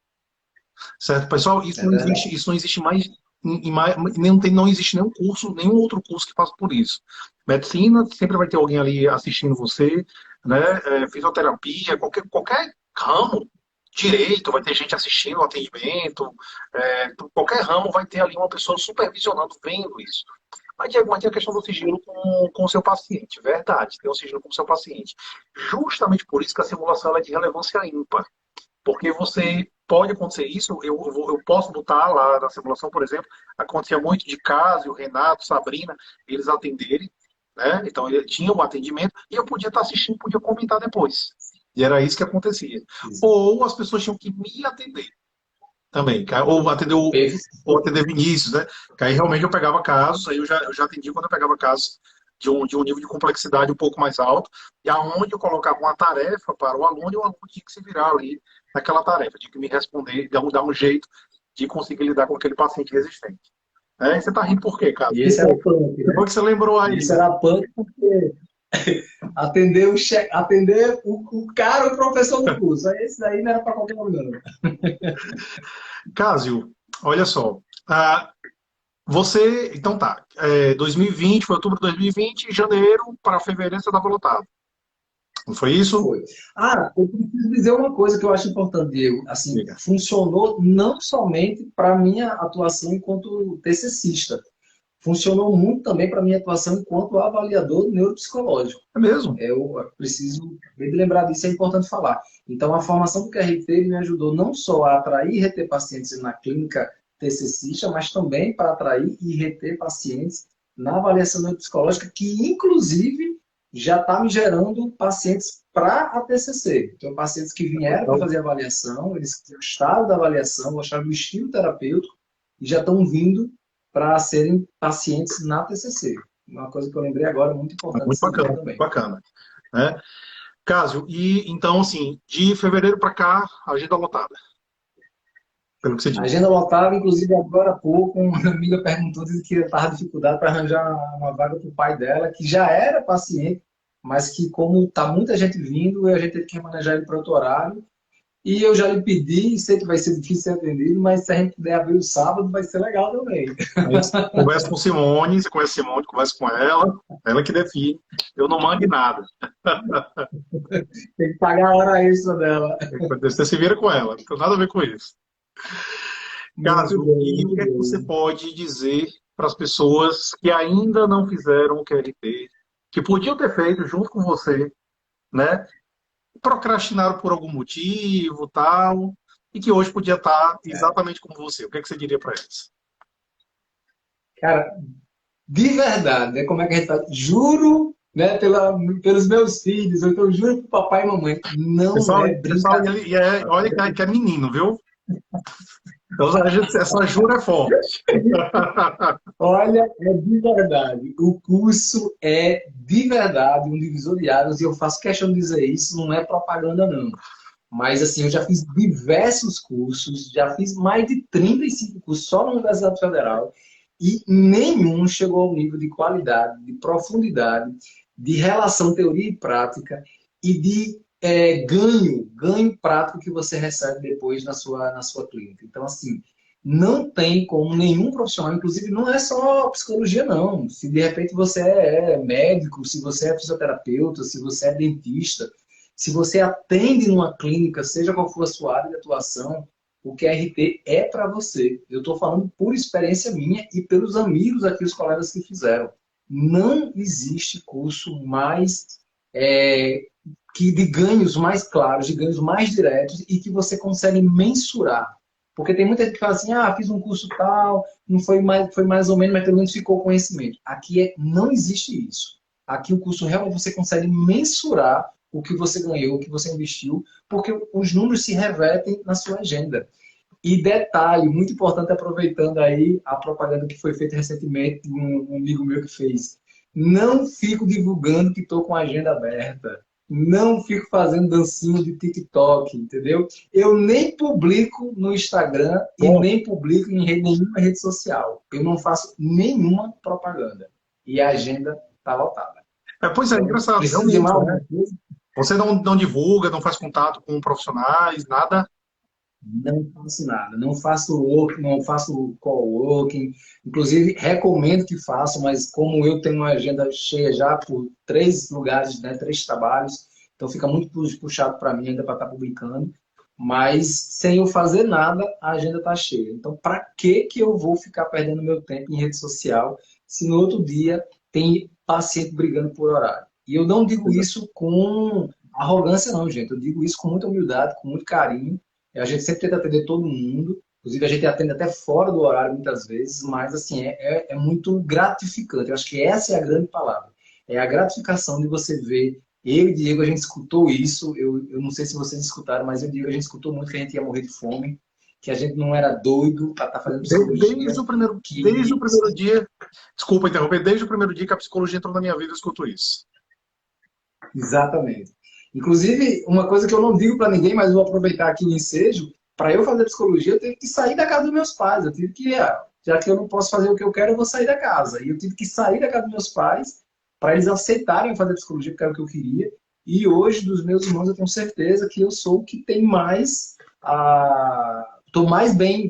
S1: Certo, pessoal?
S2: É verdade.
S1: Isso não existe mais, não existe nenhum curso, nenhum outro curso que passe por isso. Medicina, sempre vai ter alguém ali assistindo você, né? Fisioterapia, qualquer ramo, direito, vai ter gente assistindo o atendimento, qualquer ramo vai ter ali uma pessoa supervisionando, vendo isso. Mas tem a questão do sigilo com o seu paciente, verdade, tem o sigilo com o seu paciente. Justamente por isso que a simulação ela é de relevância ímpar. Porque você pode acontecer isso, eu posso botar lá na simulação, por exemplo, acontecia muito de Cássio, Renato, Sabrina, eles atenderem, né? Então ele tinha um atendimento e eu podia estar assistindo, podia comentar depois. E era isso que acontecia. Ou as pessoas tinham que me atender também, ou atender Vinícius, né? Que aí realmente eu pegava casos, aí eu já atendi quando eu pegava casos de um nível de complexidade um pouco mais alto, e aonde eu colocava uma tarefa para o aluno, e o aluno tinha que se virar ali naquela tarefa, tinha que me responder, dar um jeito de conseguir lidar com aquele paciente resistente. E você tá rindo por quê, cara?
S2: E esse era punk,
S1: Depois
S2: né?
S1: que você lembrou
S2: E
S1: aí,
S2: esse
S1: né?
S2: era punk porque atender o cara, o professor do curso. Aí esse daí não era para qualquer um, não.
S1: Cásio, olha só. Você, então tá, 2020, foi outubro de 2020, janeiro para fevereiro você estava lotado. Não foi isso?
S2: Foi. Eu preciso dizer uma coisa que eu acho importante, Diego. Assim,
S1: Diga.
S2: funcionou não somente para minha atuação enquanto TCCista, funcionou muito também para minha atuação enquanto avaliador neuropsicológico.
S1: É mesmo?
S2: Eu preciso me lembrar disso, é importante falar. Então, a formação do QRT me ajudou não só a atrair e reter pacientes na clínica TCCista, mas também para atrair e reter pacientes na avaliação neuropsicológica, que inclusive já está me gerando pacientes para a TCC. Então, pacientes que vieram para
S1: Então,
S2: fazer avaliação, eles gostaram da avaliação, gostaram do estilo terapêutico e já estão vindo para serem pacientes na TCC. Uma coisa que eu lembrei agora, muito importante
S1: muito
S2: também.
S1: bacana, né? Cásio, e então, assim, de fevereiro para cá, agenda lotada, pelo que você
S2: A
S1: disse.
S2: agenda lotada, inclusive agora há pouco, uma amiga perguntou, disse que estava dificuldade para arranjar uma vaga para o pai dela, que já era paciente mas que como tá muita gente vindo, a gente tem que remanejar ele para outro horário. E eu já lhe pedi, sei que vai ser difícil ser atendido, mas se a gente puder abrir o sábado, vai ser legal também.
S1: Aí conversa com Simone, você conhece Simone, conversa com ela que define. Eu não mando nada.
S2: Tem que pagar a hora extra dela.
S1: Você se vira com ela, não tem nada a ver com isso.
S2: Muito
S1: Cássio,
S2: bem,
S1: e o
S2: muito
S1: que é que você
S2: bem.
S1: pode dizer para as pessoas que ainda não fizeram o QLT, que podiam ter feito junto com você, né? Procrastinaram por algum motivo, tal, e que hoje podia estar
S2: É.
S1: exatamente como você. O que é que você diria para eles?
S2: Cara, de verdade, né? Como é que a gente faz? Juro, né, pelos meus filhos, ou então juro pro papai e mamãe, não
S1: Pessoal,
S2: é
S1: pessoal
S2: brincadeira.
S1: olha que é menino, viu? Então, essa jura é forte.
S2: Olha, é de verdade. O curso é de verdade um divisor de águas e eu faço questão de dizer isso, não é propaganda, não. Mas, assim, eu já fiz diversos cursos, já fiz mais de 35 cursos só na Universidade Federal e nenhum chegou ao nível de qualidade, de profundidade, de relação teoria e prática e de ganho prático que você recebe depois na sua clínica. Então, assim, não tem como nenhum profissional, inclusive não é só psicologia, não. Se de repente você é médico, se você é fisioterapeuta, se você é dentista, se você atende numa clínica, seja qual for a sua área de atuação, o QRT é para você. Eu estou falando por experiência minha e pelos amigos aqui, os colegas que fizeram. Não existe curso mais é, que de ganhos mais claros, de ganhos mais diretos e que você consegue mensurar. Porque tem muita gente que fala assim, fiz um curso tal, não foi mais ou menos, mas pelo menos ficou conhecimento. Aqui não existe isso. Aqui o curso realmente você consegue mensurar o que você ganhou, o que você investiu, porque os números se revertem na sua agenda. E detalhe, muito importante, aproveitando aí a propaganda que foi feita recentemente, um amigo meu que fez. Não fico divulgando que estou com a agenda aberta. Não fico fazendo dancinha de TikTok, entendeu? Eu nem publico no Instagram e
S1: Bom,
S2: nem publico em nenhuma rede social. Eu não faço nenhuma propaganda. E a agenda está lotada.
S1: pois é,
S2: Então,
S1: engraçado,
S2: precisa de mais
S1: realmente, né?
S2: alguma coisa?
S1: Você não divulga, não faz contato com profissionais, nada.
S2: Não faço nada, não faço work, não faço coworking. Inclusive, recomendo que façam, mas como eu tenho uma agenda cheia já por 3 lugares, né, 3 trabalhos, então fica muito puxado para mim ainda para estar publicando. Mas sem eu fazer nada, a agenda está cheia. Então, para que eu vou ficar perdendo meu tempo em rede social se no outro dia tem paciente brigando por horário? E eu não digo
S1: Pois é.
S2: isso com arrogância, não, gente. Eu digo isso com muita humildade, com muito carinho. A gente sempre tenta atender todo mundo, inclusive a gente atende até fora do horário muitas vezes, mas assim, é muito gratificante. Eu acho que essa é a grande palavra. É a gratificação de você ver. Eu e Diego, a gente escutou isso, eu não sei se vocês escutaram, mas eu e Diego, a gente escutou muito que a gente ia morrer de fome, que a gente não era doido para estar fazendo
S1: Desde
S2: psicologia,
S1: desde o
S2: que
S1: primeiro dia, desculpa interromper, desde o primeiro dia que a psicologia entrou na minha vida, eu escuto isso.
S2: exatamente. Inclusive, uma coisa que eu não digo para ninguém, mas vou aproveitar aqui o ensejo, para eu fazer psicologia, eu tive que sair da casa dos meus pais. Eu tive que, já que eu não posso fazer o que eu quero, eu vou sair da casa. E eu tive que sair da casa dos meus pais para eles aceitarem fazer psicologia, porque era o que eu queria. E hoje, dos meus irmãos, eu tenho certeza que eu sou o que tem mais. Estou mais bem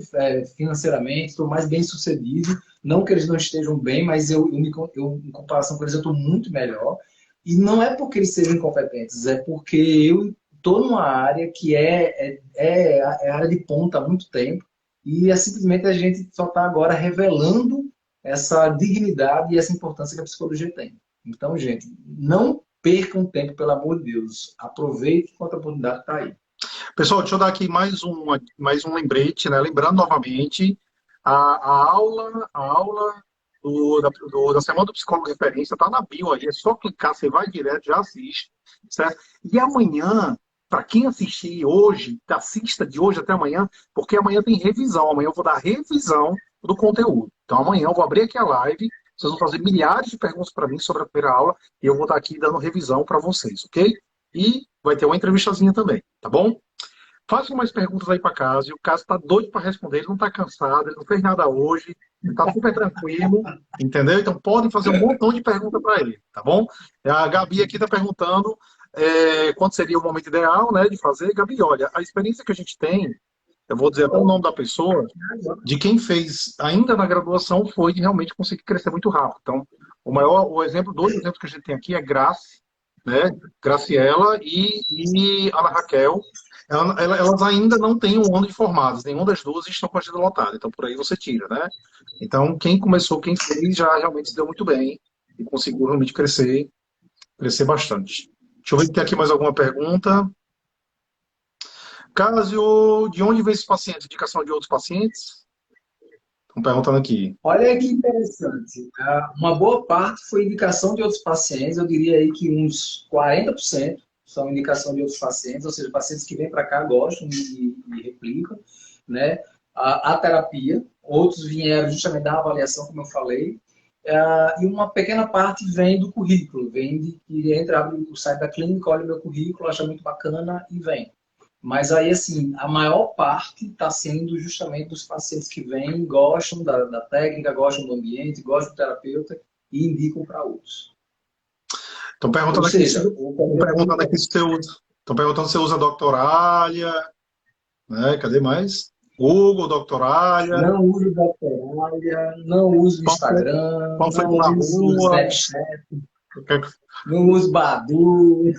S2: financeiramente, estou mais bem sucedido. Não que eles não estejam bem, mas em comparação com eles, eu estou muito melhor. E não é porque eles sejam incompetentes, é porque eu estou numa área que é a área de ponta há muito tempo e simplesmente a gente só está agora revelando essa dignidade e essa importância que a psicologia tem. Então, gente, não percam tempo, pelo amor de Deus. Aproveite enquanto a oportunidade está aí.
S1: Pessoal, deixa eu dar aqui mais um lembrete, né? Lembrando novamente, a aula da Semana do Psicólogo Referência está na bio ali, é só clicar, você vai direto, já assiste, certo? E amanhã, para quem assistir hoje, assista de hoje até amanhã, porque amanhã tem revisão, amanhã eu vou dar revisão do conteúdo. Então amanhã eu vou abrir aqui a live, vocês vão fazer milhares de perguntas para mim sobre a primeira aula, e eu vou estar aqui dando revisão para vocês, ok? E vai ter uma entrevistazinha também, tá bom? Faça umas perguntas aí para Cássio. O Cássio está doido para responder, ele não está cansado, ele não fez nada hoje. Está super tranquilo, entendeu? Então podem fazer um montão de perguntas para ele, tá bom? A Gabi aqui está perguntando quando seria o momento ideal, né, de fazer. Gabi, olha, a experiência que a gente tem, eu vou dizer até o nome da pessoa, de quem fez ainda na graduação foi de realmente conseguir crescer muito rápido. Então, dois exemplos que a gente tem aqui é Grace, né, Graciela e Ana Raquel. Elas ainda não têm um ano de formadas, nenhuma das duas estão com a agenda lotada, então por aí você tira, né? Então, quem começou, quem fez, já realmente se deu muito bem e conseguiu realmente crescer bastante. Deixa eu ver se tem aqui mais alguma pergunta. Cássio, de onde vem esses pacientes? Indicação de outros pacientes? Estão perguntando aqui.
S2: Olha que interessante. Uma boa parte foi indicação de outros pacientes, eu diria aí que uns 40% são indicação de outros pacientes, ou seja, pacientes que vêm para cá gostam e replicam, né? A terapia, outros vieram justamente da avaliação, como eu falei, e uma pequena parte vem do currículo, vem de que entra, abre o site da clínica, olha o meu currículo, acha muito bacana e vem. Mas aí, assim, a maior parte está sendo justamente dos pacientes que vêm, gostam da técnica, gostam do ambiente, gostam do terapeuta e indicam para outros.
S1: Estão perguntando aqui se você usa. Estão perguntando se você usa Doctoralha, né? Cadê mais? Google, Doctoralha.
S2: Não uso Doctoralha, não uso Instagram, não uso Snapchat, não uso Badu,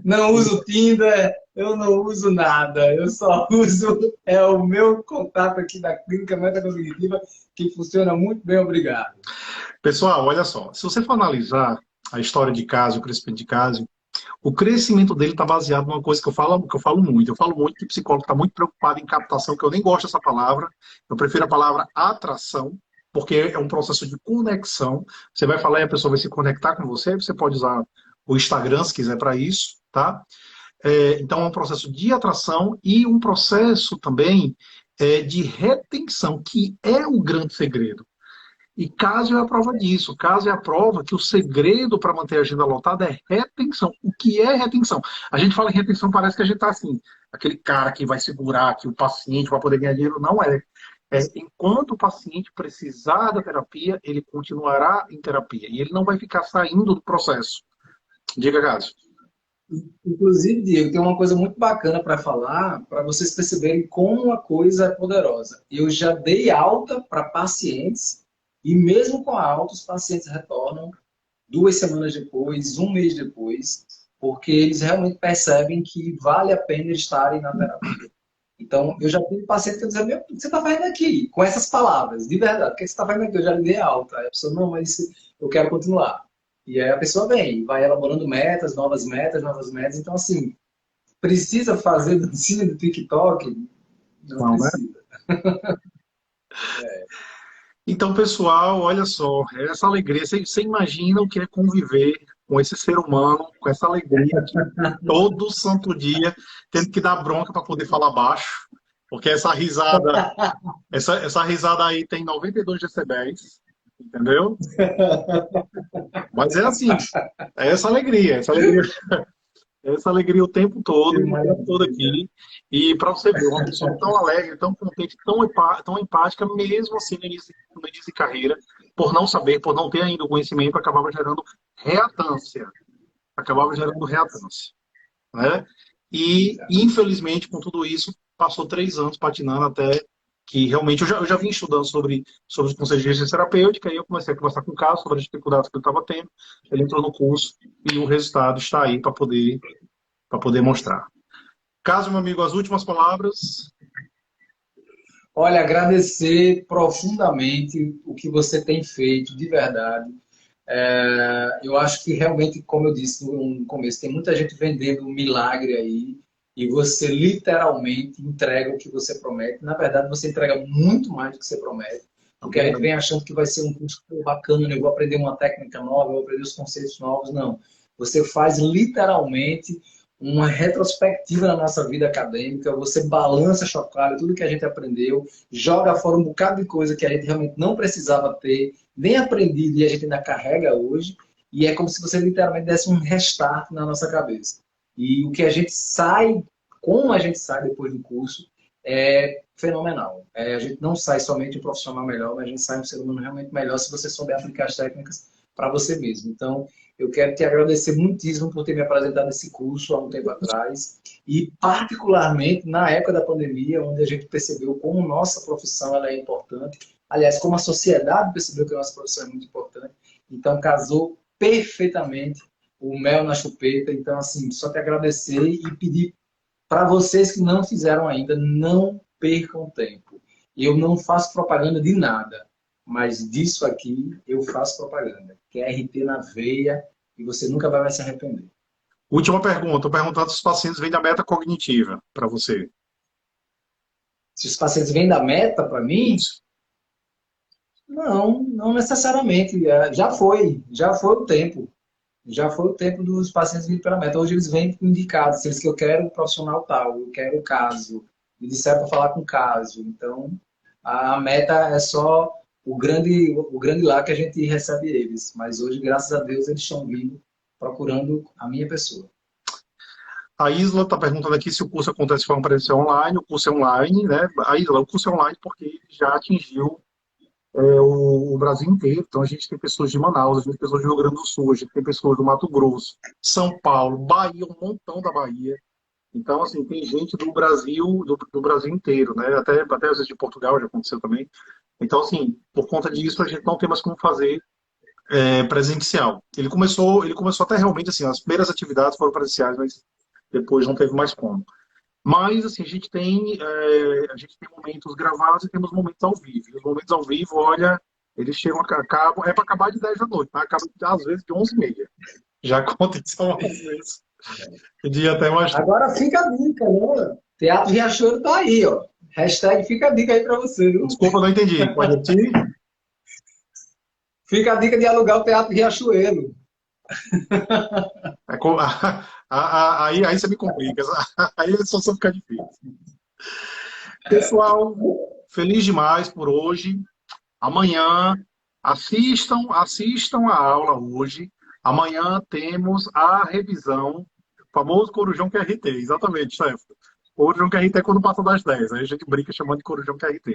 S2: não uso Tinder, eu não uso nada. Eu só uso o meu contato aqui da Clínica Metacognitiva, que funciona muito bem, obrigado.
S1: Pessoal, olha só, se você for analisar a história de Casio, o crescimento de Casio, o crescimento dele está baseado numa coisa que eu falo muito. Eu falo muito que o psicólogo está muito preocupado em captação, que eu nem gosto dessa palavra. Eu prefiro a palavra atração, porque é um processo de conexão. Você vai falar e a pessoa vai se conectar com você. Você pode usar o Instagram se quiser para isso, tá? Então é um processo de atração e um processo também de retenção, que é o grande segredo. E Casio é a prova disso. Casio é a prova que o segredo para manter a agenda lotada é retenção. O que é retenção? A gente fala em retenção, parece que a gente está assim, aquele cara que vai segurar aqui o paciente para poder ganhar dinheiro. Não é. Enquanto o paciente precisar da terapia, ele continuará em terapia. E ele não vai ficar saindo do processo. Diga, Casio.
S2: Inclusive, Diego, tem uma coisa muito bacana para falar, para vocês perceberem como a coisa é poderosa. Eu já dei alta para pacientes, e mesmo com a alta, os pacientes retornam 2 semanas depois, um mês depois, porque eles realmente percebem que vale a pena estarem na terapia. Então, eu já tive paciente que dizia, meu, o que você está fazendo aqui? Com essas palavras, de verdade, o que você está fazendo aqui? Eu já lhe dei alta. Aí a pessoa, não, mas eu quero continuar. E aí a pessoa vem, vai elaborando metas, novas metas, novas metas. Então, assim, precisa fazer dancinha do TikTok? Não precisa.
S1: Né? Então, pessoal, olha só, essa alegria, você imagina o que é conviver com esse ser humano, com essa alegria aqui, todo santo dia, tendo que dar bronca para poder falar baixo, porque essa risada aí tem 92 decibéis, entendeu? Mas é assim, é essa alegria o tempo todo aqui. E para você ver, uma pessoa tão alegre, tão contente, tão empática, mesmo assim no início de carreira, por não saber, por não ter ainda o conhecimento, acabava gerando reatância. Né? E, infelizmente, com tudo isso, passou 3 anos patinando até que realmente eu já vim estudando sobre os conceitos de gestão terapêutica, e eu comecei a conversar com o Carlos sobre as dificuldades que ele estava tendo. Ele entrou no curso e o resultado está aí para poder mostrar. Caso, meu amigo, as últimas palavras.
S2: Olha, agradecer profundamente o que você tem feito, de verdade. Eu acho que realmente, como eu disse no começo, tem muita gente vendendo um milagre aí, e você literalmente entrega o que você promete. Na verdade, você entrega muito mais do que você promete. Porque a gente vem achando que vai ser um curso bacana, eu vou aprender uma técnica nova, eu vou aprender os conceitos novos. Não. Você faz literalmente uma retrospectiva na nossa vida acadêmica, você balança chocalho, tudo que a gente aprendeu, joga fora um bocado de coisa que a gente realmente não precisava ter, nem aprendido, e a gente ainda carrega hoje, e é como se você literalmente desse um restart na nossa cabeça. E o que a gente sai, como a gente sai depois do curso, é fenomenal. A gente não sai somente um profissional melhor, mas a gente sai um ser humano realmente melhor se você souber aplicar as técnicas para você mesmo. Então, eu quero te agradecer muitíssimo por ter me apresentado esse curso há um tempo atrás e particularmente na época da pandemia, onde a gente percebeu como nossa profissão ela é importante. Aliás, como a sociedade percebeu que a nossa profissão é muito importante. Então, casou perfeitamente o mel na chupeta. Então, assim, só te agradecer e pedir para vocês que não fizeram ainda, não percam tempo. Eu não faço propaganda de nada, mas disso aqui eu faço propaganda. Que é RT na veia e você nunca vai se arrepender.
S1: Última pergunta. Estou perguntando se os pacientes vêm da meta cognitiva para você.
S2: Se os pacientes vêm da meta para mim,
S1: Isso.
S2: não, não necessariamente. Já foi o tempo. Já foi o tempo dos pacientes virem pela meta. Hoje eles vêm indicados, se eles que eu quero o profissional tal, eu quero o caso, me disseram para falar com o caso. Então, a meta é só o grande lá que a gente recebe eles. Mas hoje, graças a Deus, eles estão vindo procurando a minha pessoa.
S1: A Isla está perguntando aqui se o curso acontece de forma presencial online. O curso é online, né? A Isla, o curso é online porque ele já atingiu o Brasil inteiro. Então, a gente tem pessoas de Manaus, a gente tem pessoas do Rio Grande do Sul, a gente tem pessoas do Mato Grosso, São Paulo, Bahia, um montão da Bahia. Então, assim, tem gente do Brasil, do Brasil inteiro, né? Até às vezes de Portugal já aconteceu também. Então, assim, por conta disso, a gente não tem mais como fazer presencial. Ele começou até realmente, assim, as primeiras atividades foram presenciais, mas depois não teve mais como. Mas, assim, a gente tem momentos gravados e temos momentos ao vivo. E os momentos ao vivo, olha, eles chegam, acabam, é para acabar de 10 da noite, tá? Acaba às vezes de 11h30. Já aconteceu algumas vezes. De até mais tarde.
S2: Agora fica a dica, né? Teatro Riachuelo tá aí, ó. Hashtag fica a dica aí para você, viu?
S1: Desculpa, não entendi. Pode repetir?
S2: Fica a dica de alugar o Teatro Riachuelo.
S1: É aí você me complica. Aí a situação fica difícil. Pessoal, feliz demais por hoje. Amanhã, assistam a aula hoje. Amanhã temos a revisão, o famoso Corujão QRT. Exatamente, chefe. Corujão QRT é quando passa das 10. Aí a gente brinca chamando de Corujão QRT.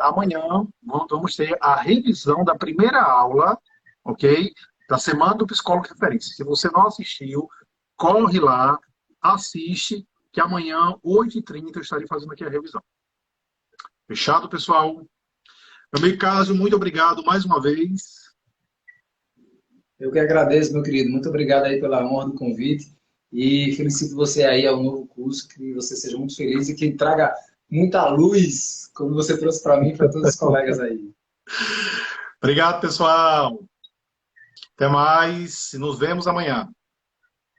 S1: Amanhã vamos ter a revisão da primeira aula, ok? Da Semana do Psicólogo de Referência. Se você não assistiu, corre lá, assiste, que amanhã, 8h30, eu estarei fazendo aqui a revisão. Fechado, pessoal? Meu amigo Cássio, muito obrigado mais uma vez.
S2: Eu que agradeço, meu querido. Muito obrigado aí pela honra do convite e felicito você aí ao novo curso, que você seja muito feliz e que traga muita luz, como você trouxe para mim e para todos os colegas aí.
S1: Obrigado, pessoal. Até mais. Nos vemos amanhã.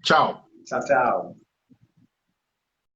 S1: Tchau.
S2: Tchau, tchau.